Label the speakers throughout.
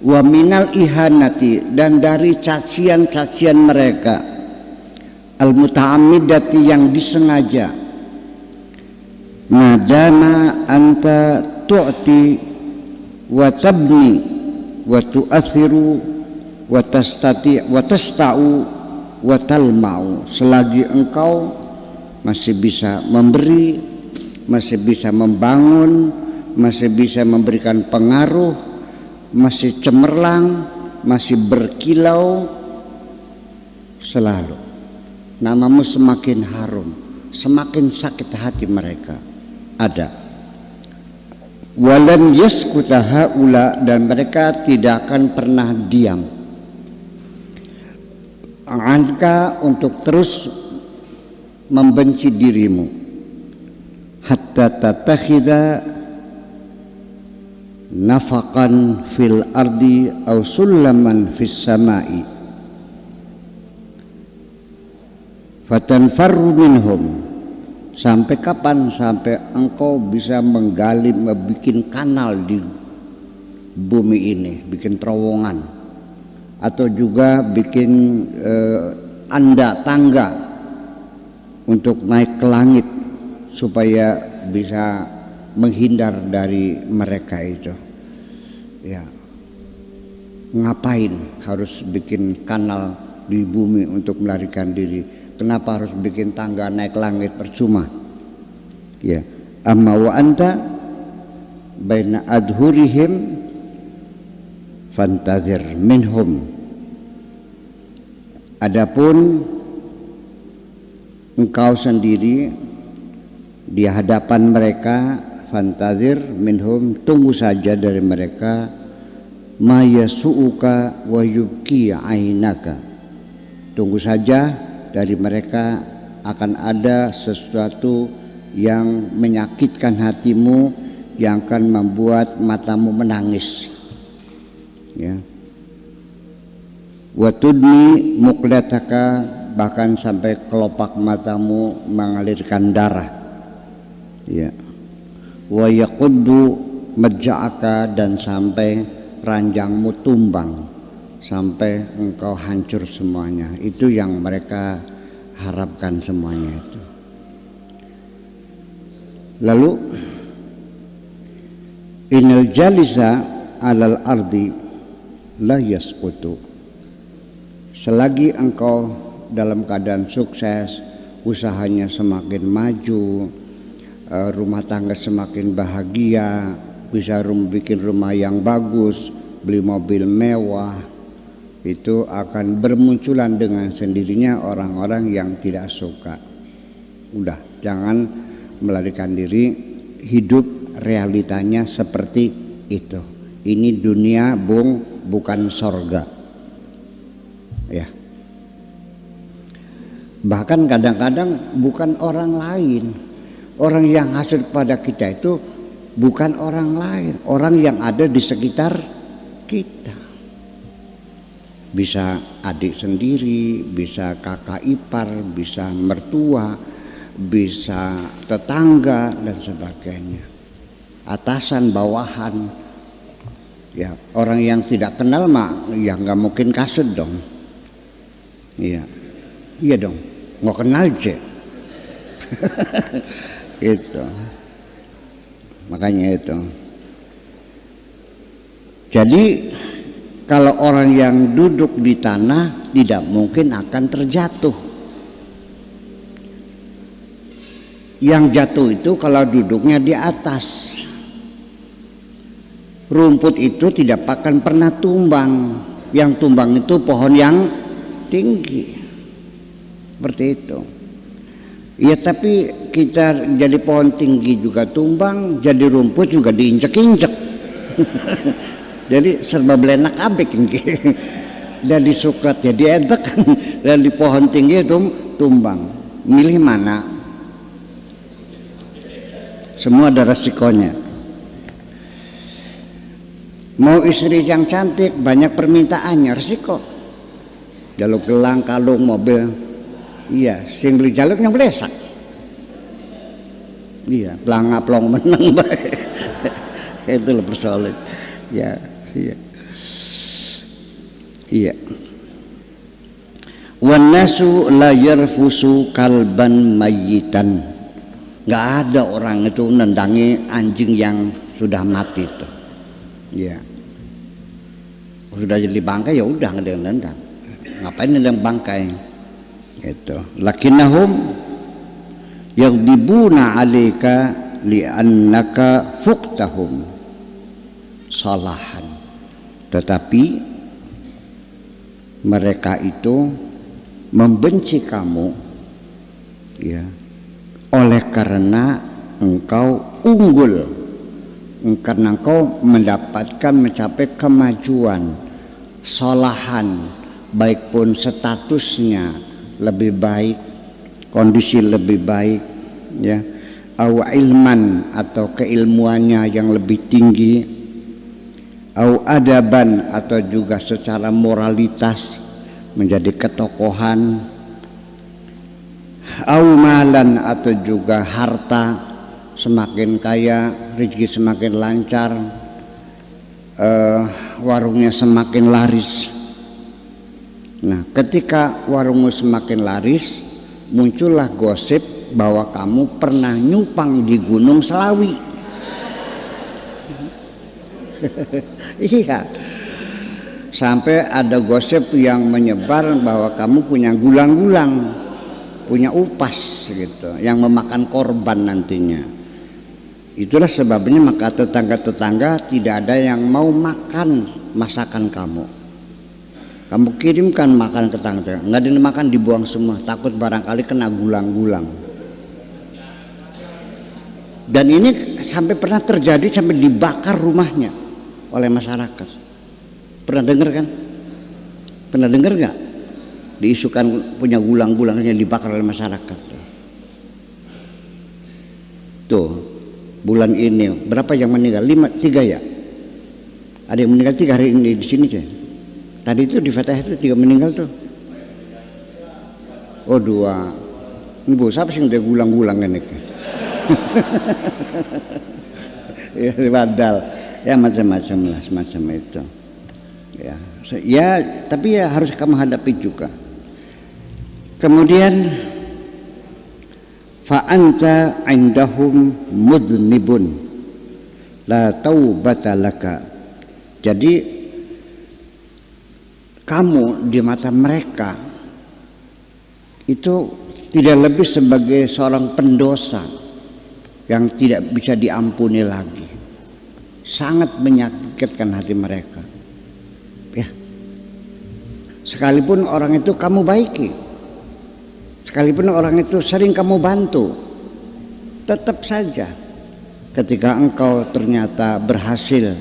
Speaker 1: wa minal ihanati, dan dari cacian-cacian mereka, al muta'ammidati, yang disengaja. Madama anta tu'ti wa tabni wa tu'athiru wa tastati wa tasta'u wa talma'u, selagi engkau masih bisa memberi, masih bisa membangun, masih bisa memberikan pengaruh, masih cemerlang, masih berkilau, selalu namamu semakin harum, semakin sakit hati mereka. Ada walam yaskuta haula, dan mereka tidak akan pernah diam anka, untuk terus membenci dirimu, hatta tatakhidha nafaqan fil ardi aw sullaman fis samai fatanfarru minhum. Sampai kapan? Sampai engkau bisa menggali, membuat kanal di bumi ini, bikin terowongan, atau juga bikin tangga untuk naik ke langit supaya bisa menghindar dari mereka itu. Ya, ngapain harus bikin kanal di bumi untuk melarikan diri? Kenapa harus bikin tangga naik langit? Percuma. Ya, amma wa anta baina adhurihim fantazir minhum. Adapun engkau sendiri di hadapan mereka, fantazir minhum, tunggu saja dari mereka, ma yasu'uka wa yubki ainaka, tunggu saja dari mereka akan ada sesuatu yang menyakitkan hatimu, yang akan membuat matamu menangis. Ya. Wa tudni muqlataka, bahkan sampai kelopak matamu mengalirkan darah. Ya. Wa yaquddu maja'aka, dan sampai ranjangmu tumbang, sampai engkau hancur semuanya. Itu yang mereka harapkan semuanya itu. Lalu inal jalisa alal ardi la yasqutu, selagi engkau dalam keadaan sukses, usahanya semakin maju, rumah tangga semakin bahagia, bisa bikin rumah yang bagus, beli mobil mewah, itu akan bermunculan dengan sendirinya orang-orang yang tidak suka. Udah, jangan melarikan diri, hidup realitanya seperti itu. Ini dunia, bung, bukan sorga. Ya. Bahkan kadang-kadang bukan orang lain, orang yang hasut pada kita itu bukan orang lain, orang yang ada di sekitar kita. Bisa adik sendiri, bisa kakak ipar, bisa mertua, bisa tetangga dan sebagainya, atasan, bawahan. Ya, orang yang tidak kenal mah ya nggak mungkin kasut dong. Iya, iya dong, nggak kenal aja. Itu, makanya itu. Jadi kalau orang yang duduk di tanah tidak mungkin akan terjatuh. Yang jatuh itu kalau duduknya di atas. Rumput itu tidak akan pernah tumbang. Yang tumbang itu pohon yang tinggi. Seperti itu. Ya, tapi kita jadi pohon tinggi juga tumbang, jadi rumput juga diinjek-injek. Jadi serba belenak abek ini. Dan disuklat jadi edek, dan di pohon tinggi itu tumbang. Milih mana? Semua ada resikonya. Mau istri yang cantik, banyak permintaannya, resiko. Jaluk gelang, kalung, mobil. Iya, sing beli jaluknya belesak. Iya, pelanga-pelong menang baik. Itu persoalan. Ya, iya. Iya. Wan nasu la yarfusu kalban mayyitan. Nggak ada orang itu nendangi anjing yang sudah mati itu. Ya. Sudah jadi bangkai ya udah nggak ada yang nendang. Ngapain nendang bangkai? Gitu. Lakinnahum yaghdibuna 'alaika li'annaka fuqtahum salahan. Tetapi mereka itu membenci kamu ya oleh karena engkau unggul, karena engkau mendapatkan mencapai kemajuan salahan, baik pun statusnya lebih baik, kondisi lebih baik ya, au ilman atau keilmuannya yang lebih tinggi, au adaban atau juga secara moralitas menjadi ketokohan, au malan atau juga harta semakin kaya, rezeki semakin lancar, warungnya semakin laris. Nah, ketika warungmu semakin laris, muncullah gosip bahwa kamu pernah nyupang di Gunung Selawi. Iya. Sampai ada gosip yang menyebar bahwa kamu punya gulang-gulang, punya upas gitu, yang memakan korban nantinya. Itulah sebabnya maka tetangga-tetangga tidak ada yang mau makan masakan kamu. Kamu kirimkan makan ke tetangga, nggak ada yang makan, dibuang semua, takut barangkali kena gulang-gulang. Dan ini sampai pernah terjadi, sampai dibakar rumahnya oleh masyarakat. Pernah dengar kan? Pernah dengar nggak? Diisukan punya gulang-gulangnya dibakar oleh masyarakat. Tuh, bulan ini berapa yang meninggal? 3 ya? Ada yang meninggal 3 hari ini di sini aja. Tadi itu di Fatah itu 3 meninggal tuh. Oh 2. Ibu siapa sih yang udah gulang-gulang ini? Ya badal, ya macam-macam lah, semacam itu. Ya, tapi ya harus kamu hadapi juga. Kemudian fa anta indahum mudnibun la taubata laka. Jadi kamu di mata mereka itu tidak lebih sebagai seorang pendosa yang tidak bisa diampuni lagi. Sangat menyakitkan hati mereka. Ya. Sekalipun orang itu kamu baiki, sekalipun orang itu sering kamu bantu, tetap saja ketika engkau ternyata berhasil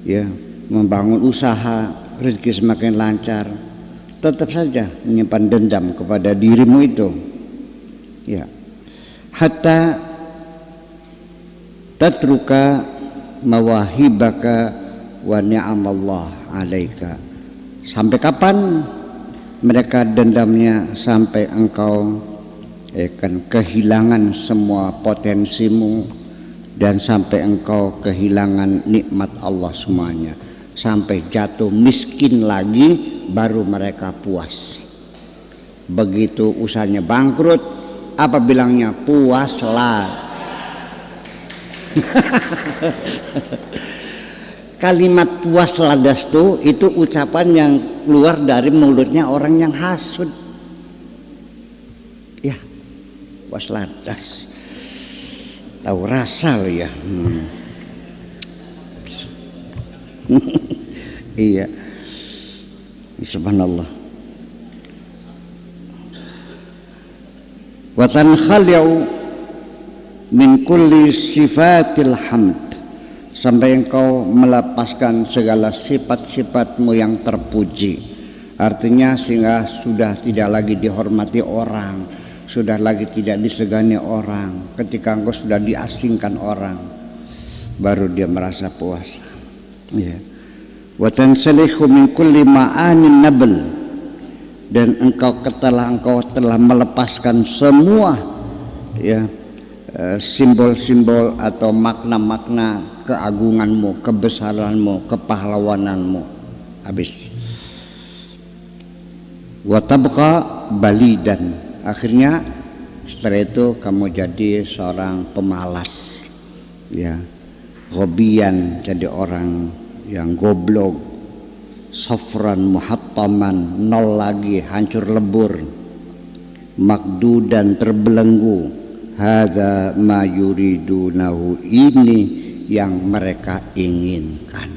Speaker 1: ya membangun usaha, rezeki semakin lancar, tetap saja menyimpan dendam kepada dirimu itu. Ya. Hatta tatruka mawahibaka wa ni'amallah alaika. Sampai kapan mereka dendamnya? Sampai engkau akan kehilangan semua potensimu dan sampai engkau kehilangan nikmat Allah semuanya, sampai jatuh miskin lagi baru mereka puas. Begitu usahanya bangkrut, apa bilangnya? Puaslah. Kalimat puas ladas itu ucapan yang keluar dari mulutnya orang yang hasud. Ya, puas ladas. Tahu rasa lo ya. Iya. Subhanallah. Wa tankhaliu min kulli sifatil hamd, sampai engkau melepaskan segala sifat-sifatmu yang terpuji. Artinya sehingga sudah tidak lagi dihormati orang, sudah lagi tidak disegani orang. Ketika engkau sudah diasingkan orang, baru dia merasa puas. Ya. Wa tansalihu min kulli ma'anin nabl, dan engkau telah melepaskan semua ya simbol-simbol atau makna-makna keagunganmu, kebesaranmu, kepahlawananmu. Habis. wa tabqa balidan. Akhirnya setelah itu kamu jadi seorang pemalas, ya, ghobian, jadi orang yang goblok, safran muhattaman, nol lagi, hancur lebur, makdudan, terbelenggu. Hadza ma yuridunahu, ini yang mereka inginkan.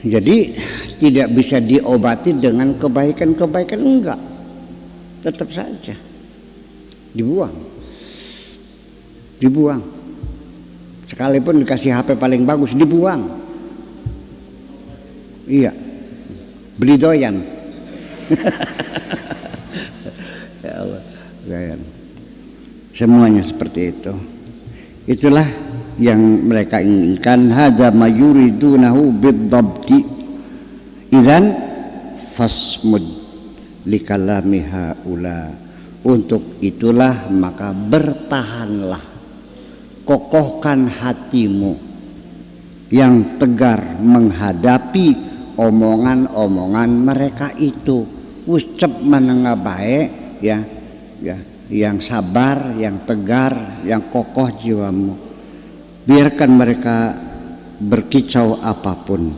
Speaker 1: Jadi tidak bisa diobati dengan kebaikan-kebaikan, enggak, tetap saja dibuang. Sekalipun dikasih HP paling bagus, dibuang. Iya, beli doyan. Ya Allah, doyan. Semuanya seperti itu. Itulah yang mereka inginkan. Hadza ma yuridunahu bid-dabti. Idzan fasmud likalami haula. Untuk itulah maka bertahanlah, kokohkan hatimu yang tegar menghadapi omongan-omongan mereka itu. Ucap menengah baik, ya, yang sabar, yang tegar, yang kokoh jiwamu. Biarkan mereka berkicau apapun,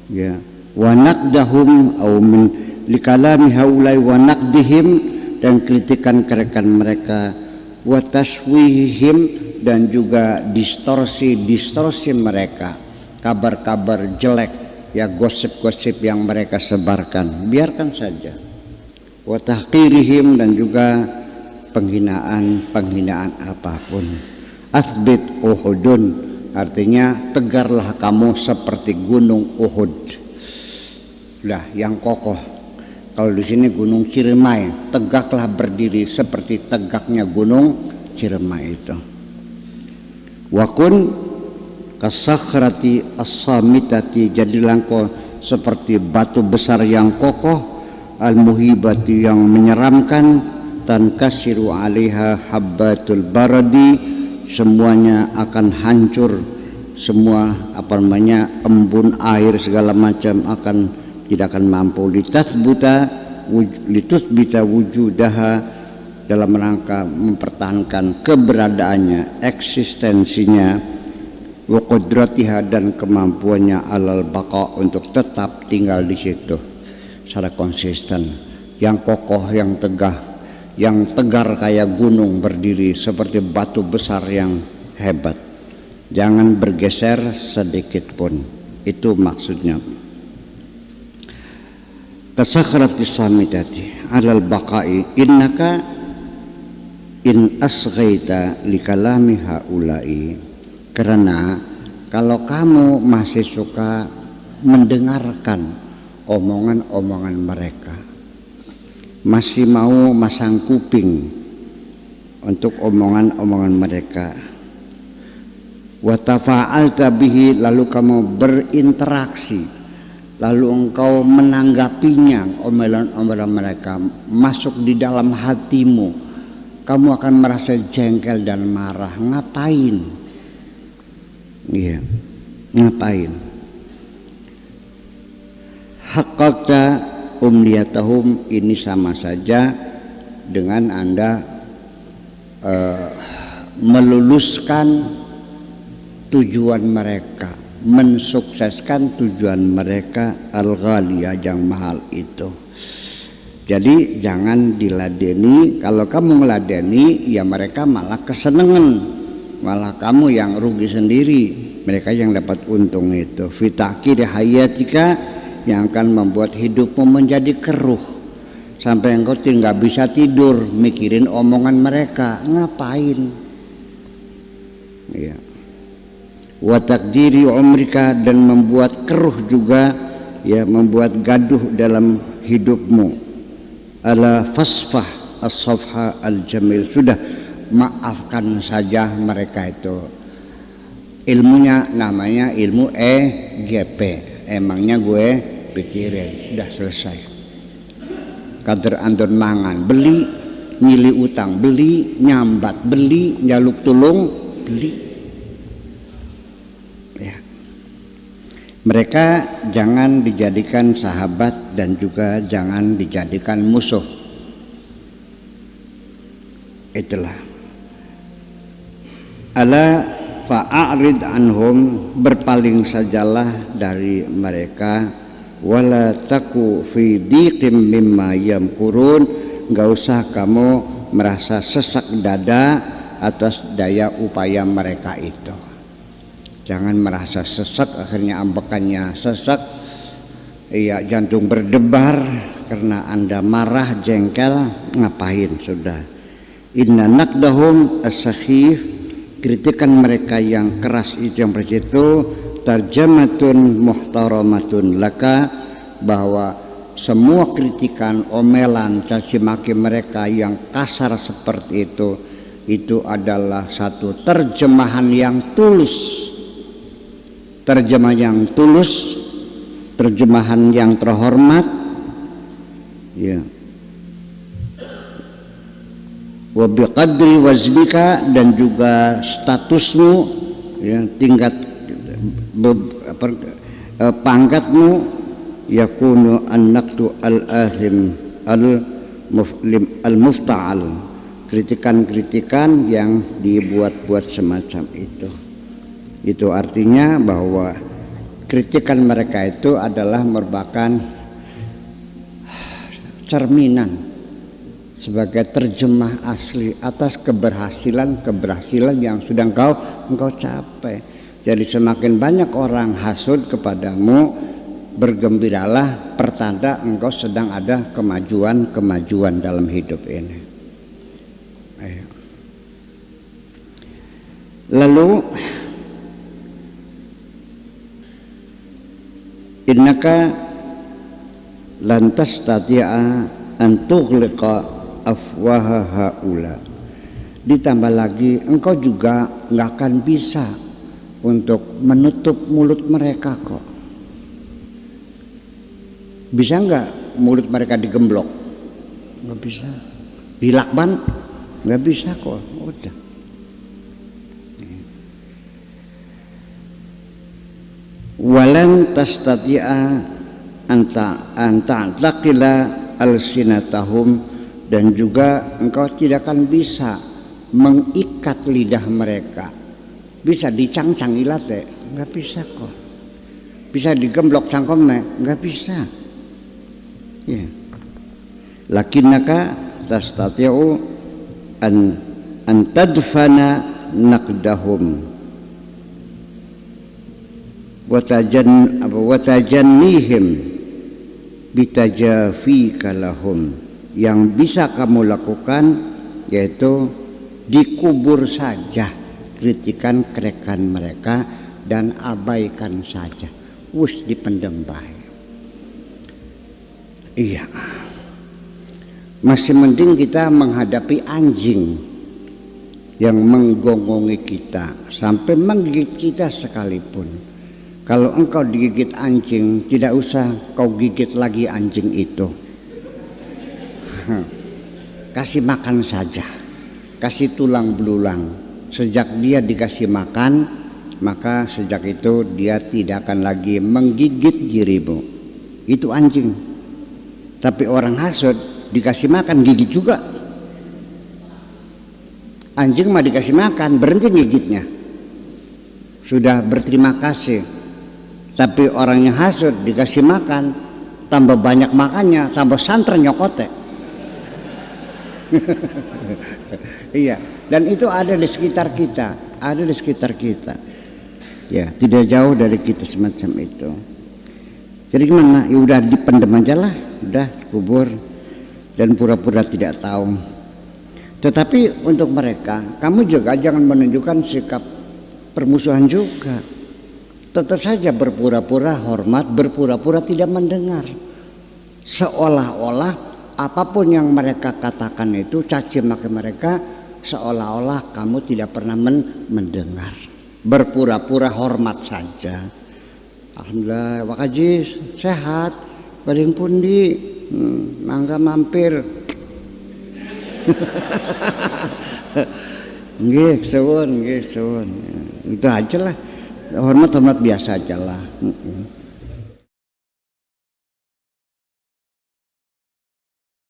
Speaker 1: ya. Wa naqdahum au min likalami haulai wa naqdihim, dan kritikan kerekan mereka, wa tashwihim, dan juga distorsi mereka, kabar-kabar jelek, ya, gosip-gosip yang mereka sebarkan, biarkan saja. Wa tahqirihim, dan juga penghinaan apapun. Asbit Uhudun, artinya tegarlah kamu seperti gunung Uhud, lah, yang kokoh. Kalau di sini gunung Ciremai, tegaklah berdiri seperti tegaknya gunung Ciremai itu. Wakun kasakhrati as-samitati, jadilah engkau seperti batu besar yang kokoh, al-muhibati, yang menyeramkan, tankasiru 'alaiha habbatul baradi, semuanya akan hancur, semua embun air segala macam tidak akan mampu. Litusbita wujudaha, dalam rangka mempertahankan keberadaannya, eksistensinya, wa qudratiha, dan kemampuannya, alal baqa, untuk tetap tinggal di situ secara konsisten, yang kokoh, yang tegar kayak gunung berdiri, seperti batu besar yang hebat, jangan bergeser sedikit pun. Itu maksudnya. Kasakhrati samitati alal baqai, innaka in asghaita likalami haulai, karena kalau kamu masih suka mendengarkan omongan-omongan mereka, masih mau masang kuping untuk omongan-omongan mereka, wa tafa'alta bihi, lalu kamu berinteraksi, lalu engkau menanggapinya, omongan mereka masuk di dalam hatimu, kamu akan merasa jengkel dan marah. Ngapain? Iya, ngapain? Haqqaqta umniyatahum, ini sama saja dengan Anda meluluskan tujuan mereka, mensukseskan tujuan mereka al-ghaliyah, yang mahal itu. Jadi jangan diladeni. Kalau kamu meladeni, ya mereka malah kesenangan, malah kamu yang rugi sendiri, mereka yang dapat untung itu. Fitakir hayatika, yang akan membuat hidupmu menjadi keruh, sampai engkau tidak bisa tidur mikirin omongan mereka. Ngapain? Ya. Wa takdiri umrika, dan membuat keruh juga, ya, membuat gaduh dalam hidupmu. Ala fasfah as-safha al-jamil, sudah maafkan saja mereka itu. Ilmunya namanya ilmu EGP, emangnya gue pikirin, udah selesai. Kader andon mangan beli, nyili utang beli, nyambat beli, nyaluk tulung beli, ya. Mereka jangan dijadikan sahabat dan juga jangan dijadikan musuh. Itulah. Ala fa'arid anhum, berpaling sajalah dari mereka, wala taku fi diqim mimma yamkurun, enggak usah kamu merasa sesak dada atas daya upaya mereka itu. Jangan merasa sesak, akhirnya ambekannya sesak, iya, jantung berdebar karena Anda marah, jengkel, ngapain sudah. Inna naqdahum as-sakhif, kritikan mereka yang keras itu, yang seperti itu, tarjamatun muhtaramatun laka, bahwa semua kritikan, omelan, caci maki mereka yang kasar seperti itu adalah satu terjemahan yang tulus, terjemahan yang tulus, terjemahan yang terhormat, ya. Wa biqadri waznika, dan juga statusmu, ya, tingkat pangkatmu, yakunu an-naqdu al-athim al-mufta'al, kritikan-kritikan yang dibuat-buat semacam itu artinya bahwa kritikan mereka itu adalah merupakan cerminan sebagai terjemah asli atas keberhasilan yang sudah engkau capai. Jadi semakin banyak orang hasud kepadamu, bergembiralah, pertanda engkau sedang ada kemajuan dalam hidup ini. Ayo. Lalu innaka lan tastati'a an tughliqa afwaha haula, ditambah lagi engkau juga nggak akan bisa untuk menutup mulut mereka kok. Bisa nggak mulut mereka digemblok? Nggak bisa. Dilakban? Nggak bisa kok. Udah. Walan tastati'a anta taqila alsinatahum, dan juga engkau tidak akan bisa mengikat lidah mereka. Bisa dicangcang ilate, nggak bisa kok. Bisa digemblok cangkomnya, nggak bisa. Ya. Lakinnaka tastati'u an tadfana naqdahum wa tajannihim bitajafika lahum. Yang bisa kamu lakukan yaitu dikubur saja kritikan-kritikan mereka dan abaikan saja, wus dipendem baik. Iya, masih mending kita menghadapi anjing yang menggongongi kita sampai menggigit kita sekalipun. Kalau engkau digigit anjing, tidak usah kau gigit lagi anjing itu. Kasih makan saja, kasih tulang belulang. Sejak dia dikasih makan, maka sejak itu dia tidak akan lagi menggigit dirimu. Itu anjing. Tapi orang hasud dikasih makan gigit juga. Anjing mah dikasih makan berhenti gigitnya, sudah berterima kasih. Tapi orangnya hasud dikasih makan, tambah banyak makannya, tambah santer nyokote. Iya, dan itu ada di sekitar kita, ya, tidak jauh dari kita semacam itu. Jadi gimana? Ya udah dipendem aja lah, udah kubur dan pura-pura tidak tahu. Tetapi untuk mereka, kamu juga jangan menunjukkan sikap permusuhan juga. Tetap saja berpura-pura hormat, berpura-pura tidak mendengar, seolah-olah apapun yang mereka katakan itu, caci maki mereka, seolah-olah kamu tidak pernah mendengar. Berpura-pura hormat saja. Alhamdulillah, Pak Haji sehat, paling pundi, mangga mampir. Nggih, suwun. Itu aja lah. hormat biasa aja lah.